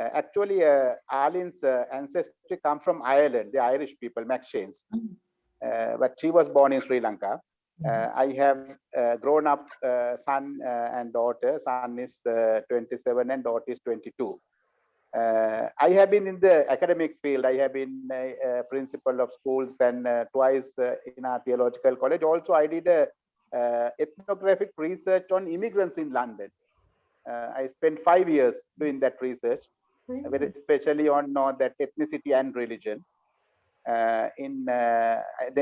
Actually, Arlene's ancestry come from Ireland, the Irish people, McShanes. But she was born in Sri Lanka. I have grown up son and daughter. Son is 27 and daughter is 22. I have been in the academic field. I have been a principal of schools and twice in our theological college. Also, I did a ethnographic research on immigrants in London. I spent 5 years doing that research, very especially on that ethnicity and religion. Then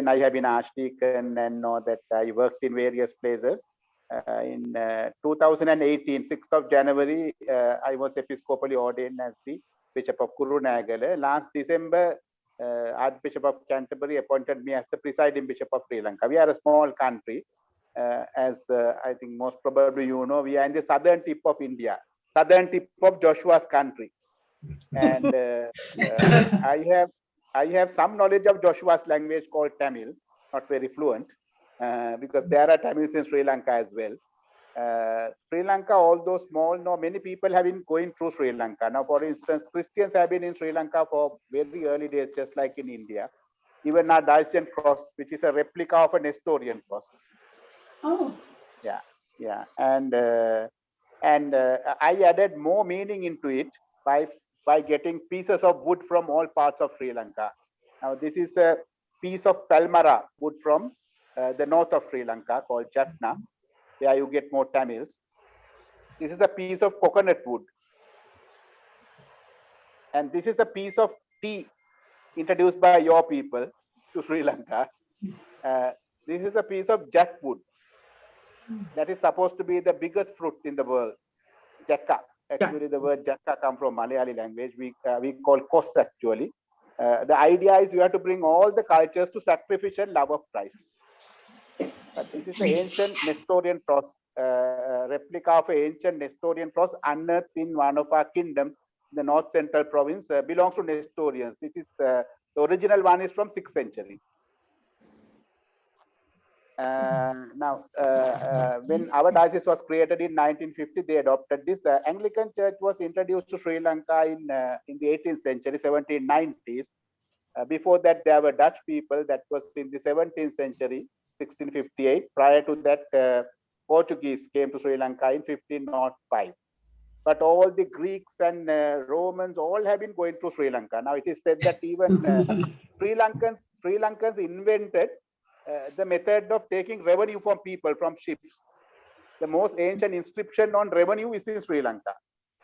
I have been archdeacon and know that I worked in various places. In 2018, 6th of January, I was episcopally ordained as the Bishop of Kurunegala. Last December, Archbishop of Canterbury appointed me as the presiding Bishop of Sri Lanka. We are a small country. As I think most probably you know, we are in the southern tip of India, southern tip of Joshua's country. And I have some knowledge of Joshua's language called Tamil, not very fluent, because there are Tamils in Sri Lanka as well. Sri Lanka, although small, many people have been going through Sri Lanka. Now, for instance, Christians have been in Sri Lanka for very early days, just like in India. Even our Dacian cross, which is a replica of a Nestorian cross. Oh. Yeah. And I added more meaning into it by getting pieces of wood from all parts of Sri Lanka. Now, this is a piece of Palmyra wood from the north of Sri Lanka called Jaffna, where you get more Tamils. This is a piece of coconut wood. And this is a piece of tea introduced by your people to Sri Lanka. This is a piece of jackwood. That is supposed to be the biggest fruit in the world. Jacka. Actually, the word Jacka comes from Malayali language. We call kos actually. The idea is you have to bring all the cultures to sacrificial love of Christ. But this is the ancient Nestorian cross, replica of an ancient Nestorian cross unearthed in one of our kingdoms, the north central province, belongs to Nestorians. This is the original one is from 6th century. Now, when our diocese was created in 1950, they adopted this. Anglican Church was introduced to Sri Lanka in the 18th century, 1790s. Before that, there were Dutch people. That was in the 17th century, 1658. Prior to that, Portuguese came to Sri Lanka in 1505. But all the Greeks and Romans all have been going through Sri Lanka. Now, it is said that even Sri Lankans invented the method of taking revenue from people from ships. The most ancient inscription on revenue is in Sri Lanka,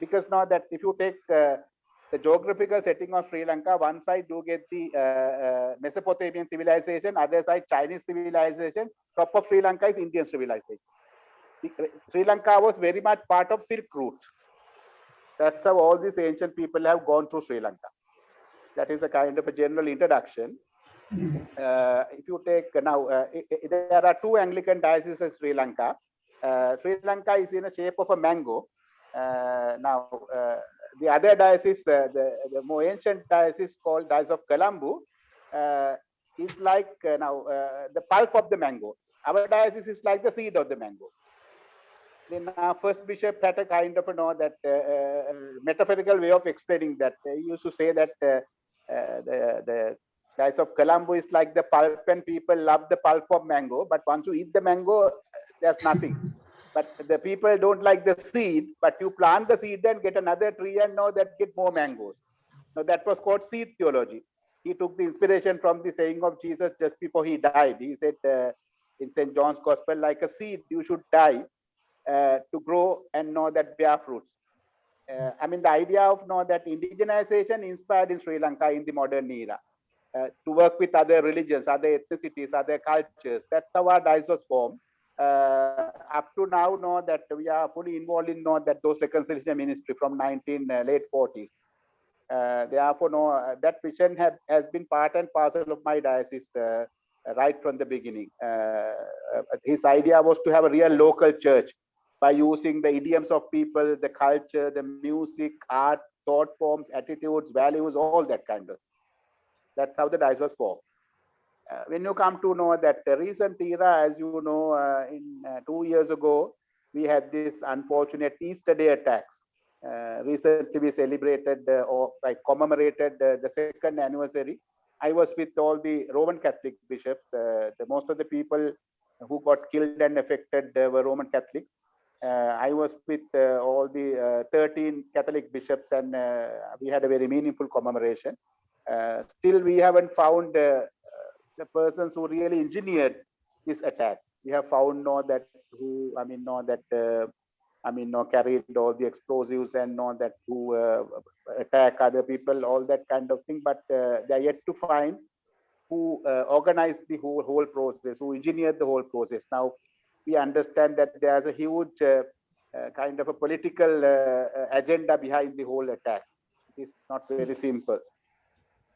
because now that if you take the geographical setting of Sri Lanka, one side you get the Mesopotamian civilization, other side Chinese civilization, top of Sri Lanka is Indian civilization. Sri Lanka was very much part of Silk Route. That's how all these ancient people have gone through Sri Lanka. That is a kind of a general introduction. If you take now, there are 2 Anglican dioceses in Sri Lanka. Sri Lanka is in the shape of a mango. Now, the other diocese, the more ancient diocese called Diocese of Colombo, is like the pulp of the mango. Our diocese is like the seed of the mango. Then our first bishop had a kind of that metaphorical way of explaining that. He used to say that the Diocese of Colombo is like the pulp, and people love the pulp of mango, but once you eat the mango, there's nothing. But the people don't like the seed, but you plant the seed and get another tree and now that get more mangoes. Now that was called seed theology. He took the inspiration from the saying of Jesus just before he died. He said in St. John's Gospel, like a seed, you should die to grow and know that bear fruits. I mean, the idea of that indigenization inspired in Sri Lanka in the modern era. To work with other religions, other ethnicities, other cultures. That's how our diocese was formed. Up to now, know that we are fully involved in that those reconciliation ministry from late 40s. Therefore, that vision has been part and parcel of my diocese right from the beginning. His idea was to have a real local church by using the idioms of people, the culture, the music, art, thought forms, attitudes, values, all that kind of. That's how the diocese was formed. When you come to know that the recent era, as you know, in 2 years ago, we had this unfortunate Easter Day attacks. Recently, we celebrated or commemorated the second anniversary. I was with all the Roman Catholic bishops. Most of the people who got killed and affected were Roman Catholics. I was with all the 13 Catholic bishops, and we had a very meaningful commemoration. Still, we haven't found the persons who really engineered these attacks. We have found carried all the explosives and that who attack other people, all that kind of thing. But they are yet to find who organized the whole process, who engineered the whole process. Now, we understand that there's a huge kind of a political agenda behind the whole attack. It's not very simple.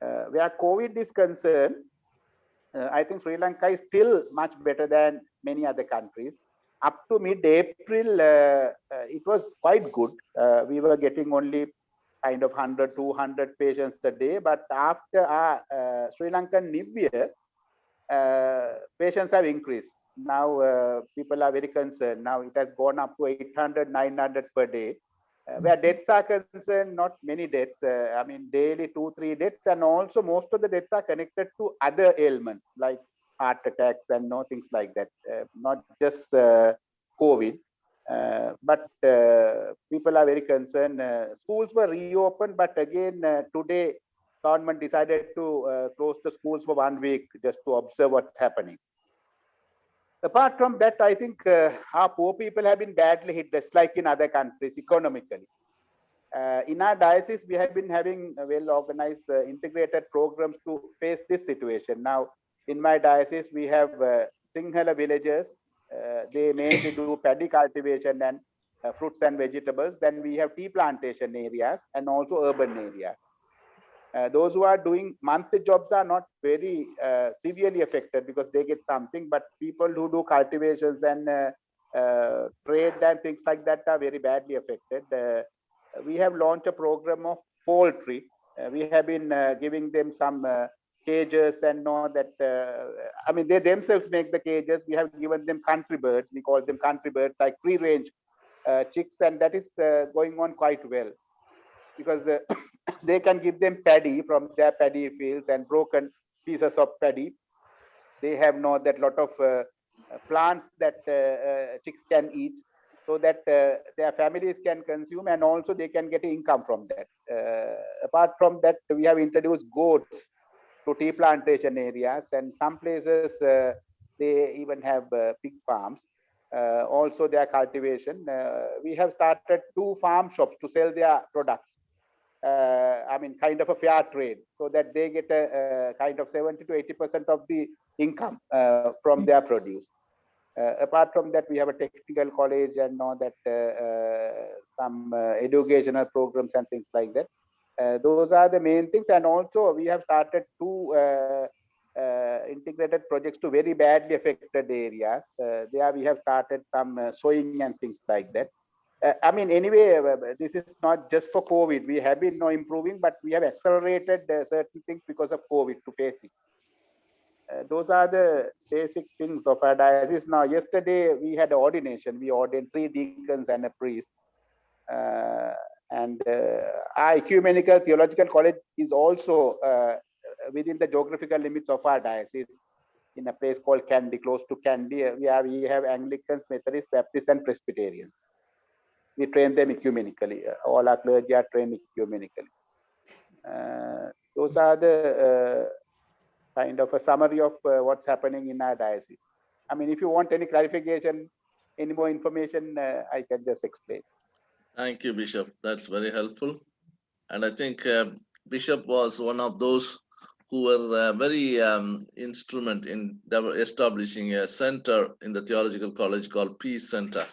Where COVID is concerned, I think Sri Lanka is still much better than many other countries. Up to mid-April, it was quite good. We were getting only kind of 100, 200 patients a day. But after Sri Lankan New Year, patients have increased. Now people are very concerned. Now it has gone up to 800, 900 per day. Where deaths are concerned, not many deaths. Daily 2-3 deaths, and also most of the deaths are connected to other ailments like heart attacks and things like that. Not just COVID, but people are very concerned. Schools were reopened, but again today government decided to close the schools for 1 week just to observe what's happening. Apart from that, I think our poor people have been badly hit, just like in other countries, economically. In our diocese, we have been having well-organized integrated programs to face this situation. Now, in my diocese, we have Sinhala villagers. They mainly do paddy cultivation and fruits and vegetables. Then we have tea plantation areas and also urban areas. Those who are doing monthly jobs are not very severely affected because they get something, but people who do cultivations and trade and things like that are very badly affected. We have launched a program of poultry. We have been giving them some cages and they themselves make the cages. We have given them country birds. We call them country birds, like free-range chicks, and that is going on quite well because they can give them paddy from their paddy fields and broken pieces of paddy. They have that lot of plants that chicks can eat, so that their families can consume, and also they can get income from that. Apart from that, we have introduced goats to tea plantation areas, and some places they even have pig farms. Also their cultivation. We have started 2 farm shops to sell their products. Kind of a fair trade, so that they get a kind of 70 to 80% of the income from their produce. Apart from that, we have a technical college and some educational programs and things like that. Those are the main things. And also we have started 2 integrated projects to very badly affected areas. There we have started some sowing and things like that. Anyway, this is not just for COVID. We have been improving, but we have accelerated certain things because of COVID to face it. Those are the basic things of our diocese. Now, yesterday we had an ordination. We ordained 3 deacons and a priest. Our Ecumenical Theological College is also within the geographical limits of our diocese, in a place called Kandy, close to Kandy. We have Anglicans, Methodists, Baptists, and Presbyterians. We train them ecumenically. All our clergy are trained ecumenically. Those are the kind of a summary of what's happening in our diocese. If you want any clarification, any more information, I can just explain. Thank you, Bishop. That's very helpful. And I think Bishop was one of those who were very instrument in establishing a center in the theological college called Peace Center.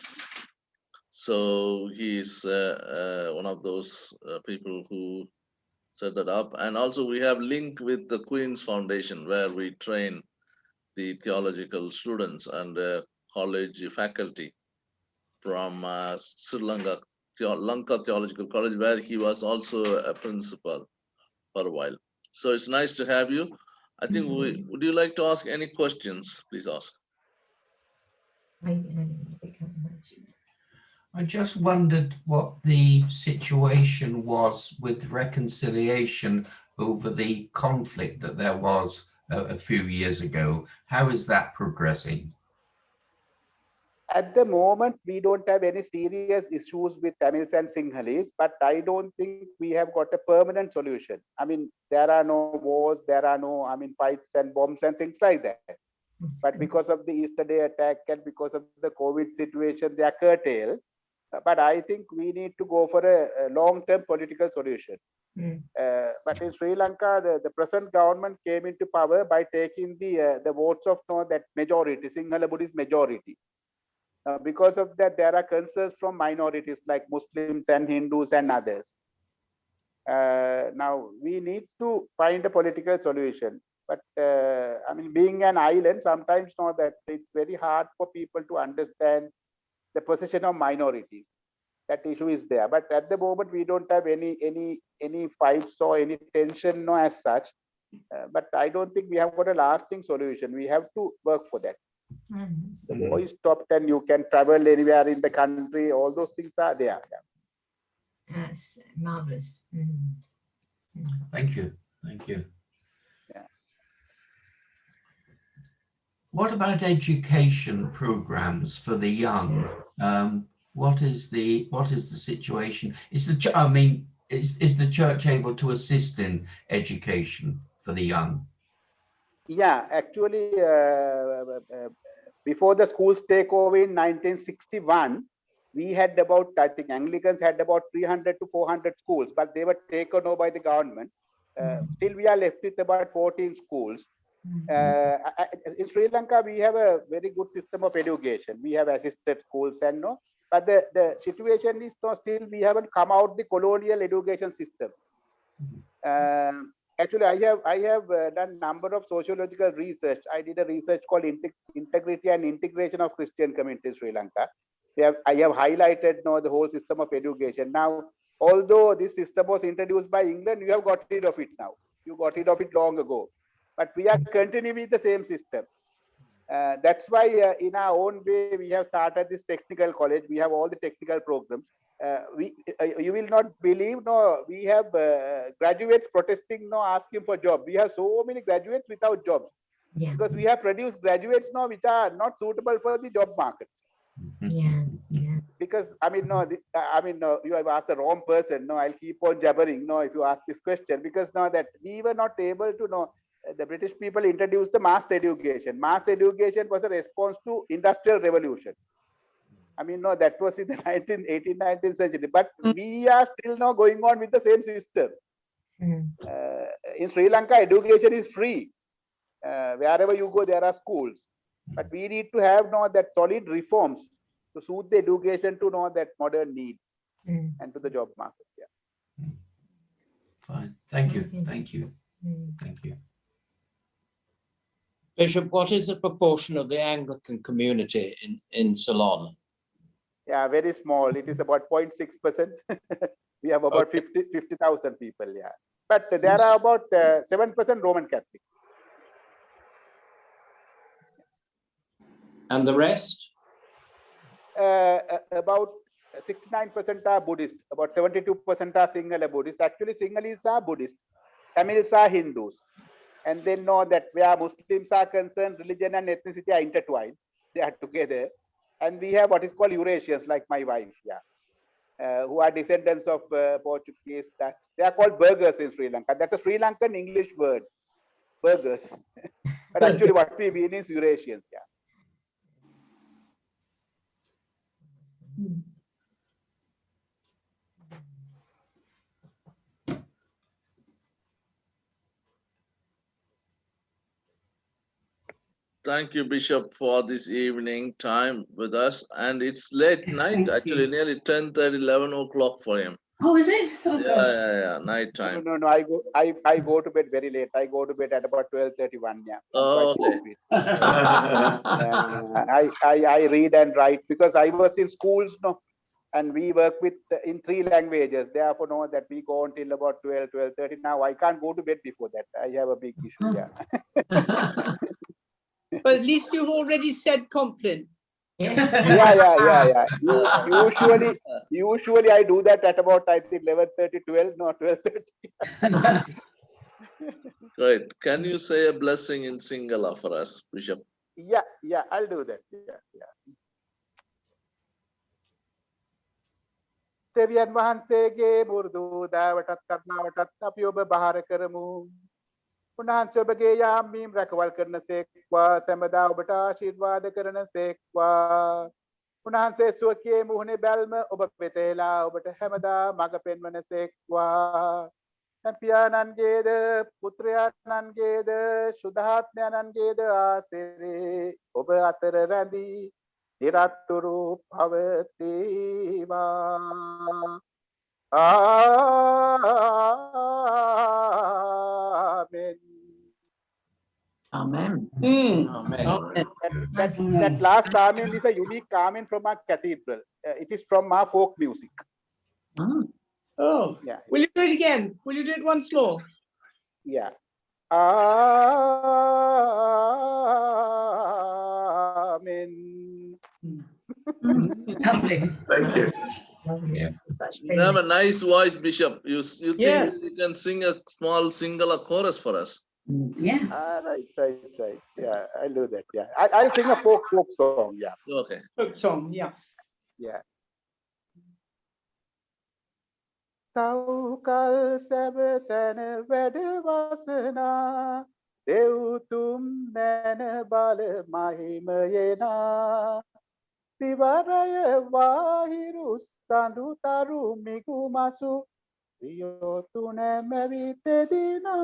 So he's one of those people who set that up. And also we have link with the Queen's Foundation, where we train the theological students and college faculty from Sri Lanka Theological College, where he was also a principal for a while. So it's nice to have you. I think would you like to ask any questions? Please ask. I just wondered what the situation was with reconciliation over the conflict that there was a few years ago. How is that progressing? At the moment, we don't have any serious issues with Tamils and Sinhalese, but I don't think we have got a permanent solution. I mean, there are no wars, there are no, fights and bombs and things like that. But because of the Easter Day attack and because of the COVID situation, they are curtailed. But I think we need to go for a long-term political solution. But in Sri Lanka, the present government came into power by taking the votes of that majority, Sinhala Buddhist majority. Because of that, there are concerns from minorities like Muslims and Hindus and others. Now, we need to find a political solution. But being an island, sometimes know that it's very hard for people to understand the position of minorities. That issue is there. But at the moment, we don't have any fights or any tension, no, as such. But I don't think we have got a lasting solution. We have to work for that. The war is stopped and you can travel anywhere in the country. All those things are there. Yes, marvelous. Thank you. Thank you. Yeah. What about education programs for the young? What is the situation? Is the church able to assist in education for the young? Yeah, actually, before the schools takeover in 1961, we had about, I think Anglicans had about 300 to 400 schools, but they were taken over by the government. Still, we are left with about 14 schools. In Sri Lanka, we have a very good system of education. We have assisted schools and no, but the situation is no, still we haven't come out the colonial education system. Actually, I have done number of sociological research. I did a research called Integrity and Integration of Christian Community in Sri Lanka. I have highlighted the whole system of education. Now, although this system was introduced by England, you have got rid of it now. You got rid of it long ago. But we are continuing with the same system. That's why in our own way, we have started this technical college. We have all the technical programs. You will not believe, we have graduates protesting, asking for jobs. We have so many graduates without jobs. Yeah. Because we have produced graduates now which are not suitable for the job market. Yeah. Because you have asked the wrong person. No, I'll keep on jabbering. No, if you ask this question, because now that we were not able to know, the British people introduced the mass education. Mass education was a response to industrial revolution. That was in the 18th, 19th century. But we are still now going on with the same system. In Sri Lanka, education is free. Wherever you go, there are schools. But we need to have that solid reforms to suit the education to know that modern needs and to the job market. Yeah. Fine. Thank you. Thank you. Thank you. Bishop, what is the proportion of the Anglican community in Ceylon? Yeah, very small. It is about 0.6%. We have about 50,000 people. Yeah, but there are about 7% Roman Catholics. And the rest? About 69% are Buddhist. About 72% are Sinhala Buddhist. Actually, Sinhalese are Buddhist. Tamils are Hindus. And they know that where Muslims are concerned, religion and ethnicity are intertwined. They are together. And we have what is called Eurasians, like my wife, who are descendants of Portuguese. They are called burghers in Sri Lanka. That's a Sri Lankan English word, burghers. But actually what we mean is Eurasians, Thank you, Bishop, for this evening time with us. And it's late night, actually, nearly 10:30, 11 o'clock for him. Oh, is it? Oh, Yeah, night time. No. I go to bed very late. I go to bed at about 12:31. Yeah. Oh, okay. I read and write because I was in schools, and we work with in 3 languages. Therefore, know that we go until about 12:30. Now I can't go to bed before that. I have a big issue. Yeah. But at least you've already said Compline. Yes. Yeah. Usually I do that at about, I think, 11:30, 12, no, 12:30. Great. Can you say a blessing in Sinhala for us, Bishop? Yeah, I'll do that. Yeah. දෙවියන් වහන්සේගේ මුරුදු දෑවටත් කරුණාවටත් අපි ඔබ බාර කරමු. උන්වහන්සේ ඔබගේ යාමීම් රැකවල් කරන සේක්වා, සැමදා ඔබට ආශිර්වාද කරන සේක්වා. උන්වහන්සේ සුවකයේ මුහුණේ බැල්ම ඔබ වෙතේලා ඔබට හැමදා මඟ පෙන්වන සේක්වා. පියාණන්ගේද පුත්‍රයාණන්ගේද ශුද්ධාත්මයන්ගේද ආසිරේ ඔබ අතර රැඳී නිරතුරු පවතිවා. ආමෙන්. Amen. Amen. That last amen is a unique amen from our cathedral. It is from our folk music. Mm. Oh, Yeah. will you do it again? Will you do it once more? Yeah. Amen. Lovely. Thank you. Lovely. Yeah. Such You have a nice voice, Bishop. You think Yes. you can sing a small Sinhala chorus for us? Yeah. Right. Yeah, I'll do that. Yeah, I'll sing a folk song. Yeah. Okay. Folk song, yeah. Yeah. සෞකල් සැබතැන වැඩ වසනා දෙව්තුම් නැන බල මහිමයනා තිවරය වාහිරු සඳු තරු මිගු මසු ප්‍රියෝතුන මැවිතෙදිනා.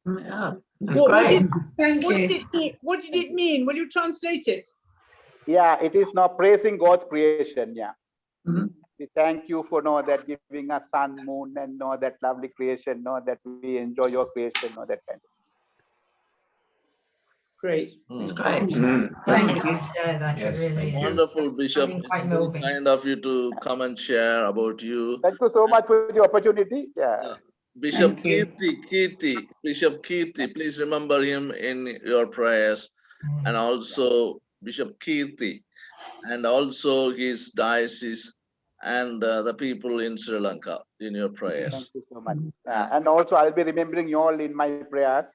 Yeah. That's What great. did- Thank What you. what did it mean? Will you translate it? Yeah, it is now praising God's creation. Yeah. Mhm. We thank you for that giving us sun, moon, and that lovely creation, that we enjoy your creation, that kind of. Great. It's great. Thank Thank you. Share that. Yes, It really thank is. Wonderful, Bishop. Quite It's very moving. kind of you to come and share about you. Thank you so much for the opportunity. Yeah. Bishop Thank you. Kirti, Bishop Kirti, please remember him in your prayers. And also Bishop Kirti, and also his diocese and the people in Sri Lanka in your prayers. Thank you so much. And also, I'll be remembering you all in my prayers.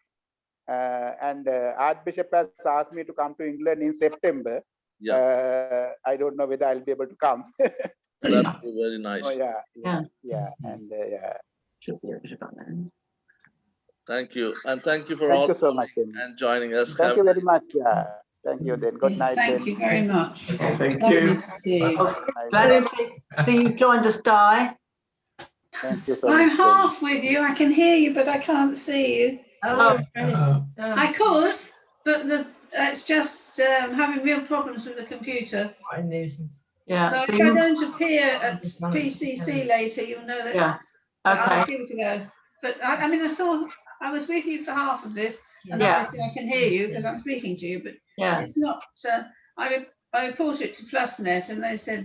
And Archbishop has asked me to come to England in September. Yeah, I don't know whether I'll be able to come. that would be very nice. Oh, yeah. And yeah. Should be able to go then. Thank you. And thank you for Thank all you so much. and joining us. Thank you very much. Yeah. Thank you then. Good night. Thank then. you very much. Thank Lovely you. to see you. Good night. Glad to see you joined us, Di. Thank you so I'm much. then. half with you. I can hear you, but I can't see you. Oh, great. I could, but it's just having real problems with the computer. What a nuisance. Yeah. So So if I you, don't appear at Just wanted to PCC say. later, you'll know that Yeah. I'll okay. give it a go. But I mean, I was with you for half of this, and Yeah. obviously I can hear you because I'm speaking to you, but Yeah. it's not. I reported it to PlusNet, and they said